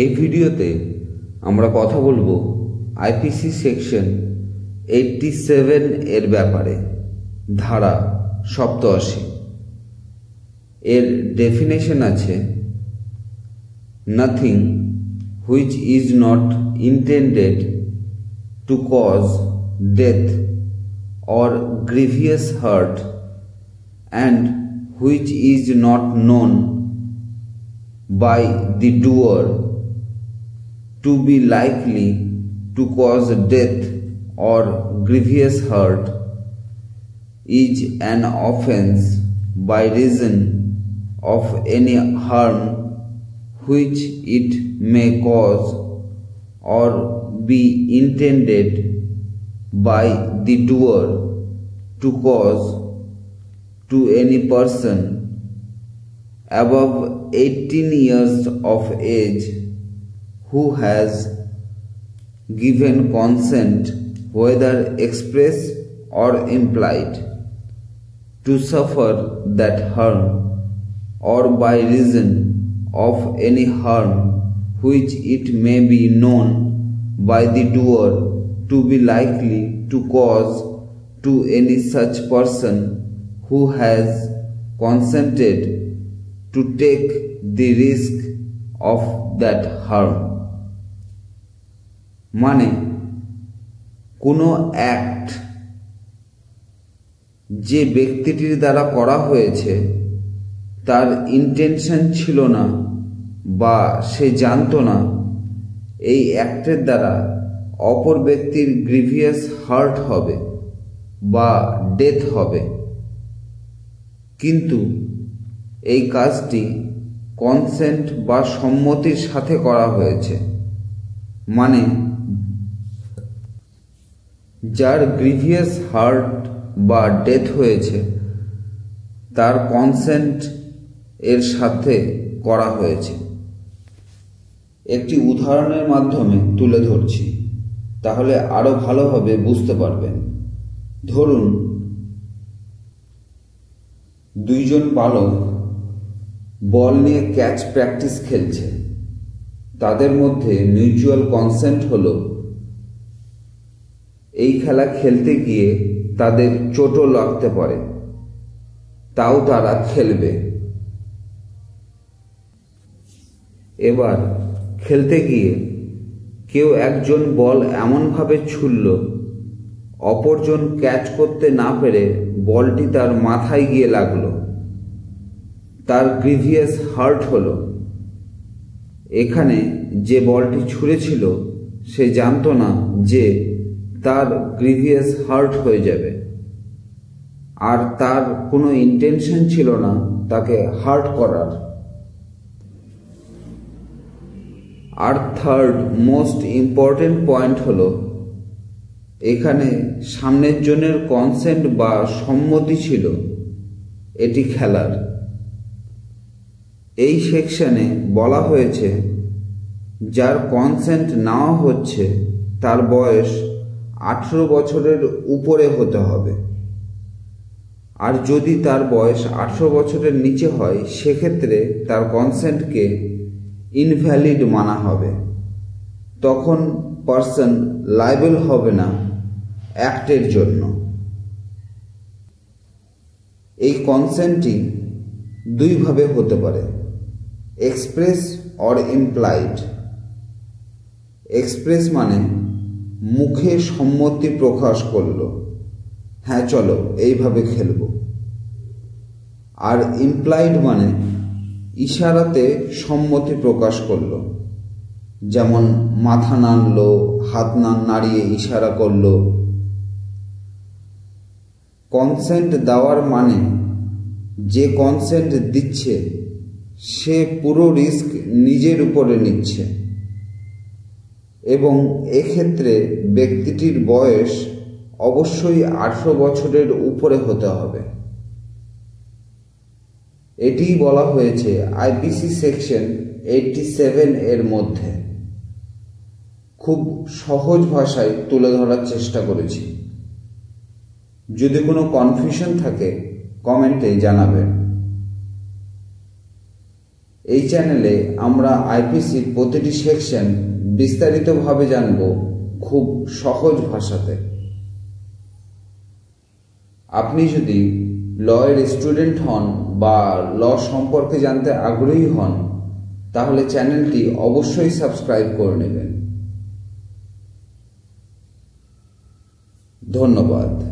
এই ভিডিওতে আমরা কথা বলবো আইপিসি সেকশন 87 এর ব্যাপারে। ধারা 87 এর ডেফিনেশন আছে, nothing which is not intended to cause death or grievous hurt and which is not known by the doer to be likely to cause death or grievous hurt is an offense by reason of any harm which it may cause or be intended by the doer to cause to any person above 18 years of age who has given consent, whether express or implied, to suffer that harm, or by reason of any harm which it may be known by the doer to be likely to cause to any such person who has consented to take the risk of that harm। মানে কোনো act যে ব্যক্তিটির দ্বারা করা হয়েছে তার intention ছিল না বা সে জানতো না এই অ্যাক্টের দ্বারা অপর ব্যক্তির গ্রিভিয়াস হার্ট হবে বা ডেথ হবে, কিন্তু এই কাজটি কনসেন্ট বা সম্মতির সাথে করা হয়েছে। মানে যার গ্রিভিয়াস হার্ট বা ডেথ হয়েছে তার কনসেন্ট এর সাথে করা হয়েছে। একটি উদাহরণের মাধ্যমে তুলে ধরছি, তাহলে আরো ভালোভাবে বুঝতে পারবেন। ধরুন দুইজন বালক বল নিয়ে ক্যাচ প্র্যাকটিস খেলছে। তাদের মধ্যে মিউচুয়াল কনসেন্ট হলো এই খেলা খেলতে গিয়ে তাদের চোটও লাগতে পারে, তাও তারা খেলবে। এবার খেলতে গিয়ে কেউ একজন বল এমনভাবে ছুড়ল অপরজন ক্যাচ করতে না পেরে বলটি তার মাথায় গিয়ে লাগলো, তার গ্রিভিয়াস হার্ট হলো। এখানে যে বলটি ছুঁড়েছিল সে জানতো না যে তার গ্রিভিয়াস হার্ট হয়ে যাবে, আর তার কোনো ইন্টেনশন ছিল না তাকে হার্ট করার। আর থার্ড মোস্ট ইম্পর্টেন্ট পয়েন্ট হলো, এখানে সামনের জনের কনসেন্ট বা সম্মতি ছিল এটি খেলার। এই সেকশনে বলা হয়েছে যার কনসেন্ট নেওয়া হচ্ছে তার বয়স 18 বছরের উপরে হতে হবে, আর যদি তার বয়স 18 বছরের নিচে হয় সেক্ষেত্রে তার কনসেন্টকে ইনভ্যালিড মানা হবে। তখন পার্সন লায়েবল হবে না অ্যাক্টের জন্য। এই কনসেন্টটি দুইভাবে হতে পারে, এক্সপ্রেস অর ইমপ্লাইড। এক্সপ্রেস মানে মুখে সম্মতি প্রকাশ করলো, হ্যাঁ চলো এইভাবে খেলবো। আর ইমপ্লাইড মানে ইশারাতে সম্মতি প্রকাশ করলো, যেমন মাথা নাড়লো, হাত নাড়িয়ে ইশারা করলো। কনসেন্ট দেওয়ার মানে যে কনসেন্ট দিচ্ছে সে পুরো রিস্ক নিজের উপরে নিচ্ছে, এবং এক্ষেত্রে ব্যক্তিটির বয়স অবশ্যই 18 বছরের উপরে হতে হবে। এটিই বলা হয়েছে আইপিসি সেকশন 87 এর মধ্যে। খুব সহজ ভাষায় তুলে ধরার চেষ্টা করেছি। যদি কোনো কনফিউশন থাকে কমেন্টে জানাবেন। এই চ্যানেলে আমরা আইপিসির প্রতিটি সেকশন বিস্তারিতভাবে জানব খুব সহজ ভাষাতে। আপনি যদি লয়ের স্টুডেন্ট হন বা ল সম্পর্কে জানতে আগ্রহী হন তাহলে চ্যানেলটি অবশ্যই সাবস্ক্রাইব করে নেবেন। ধন্যবাদ।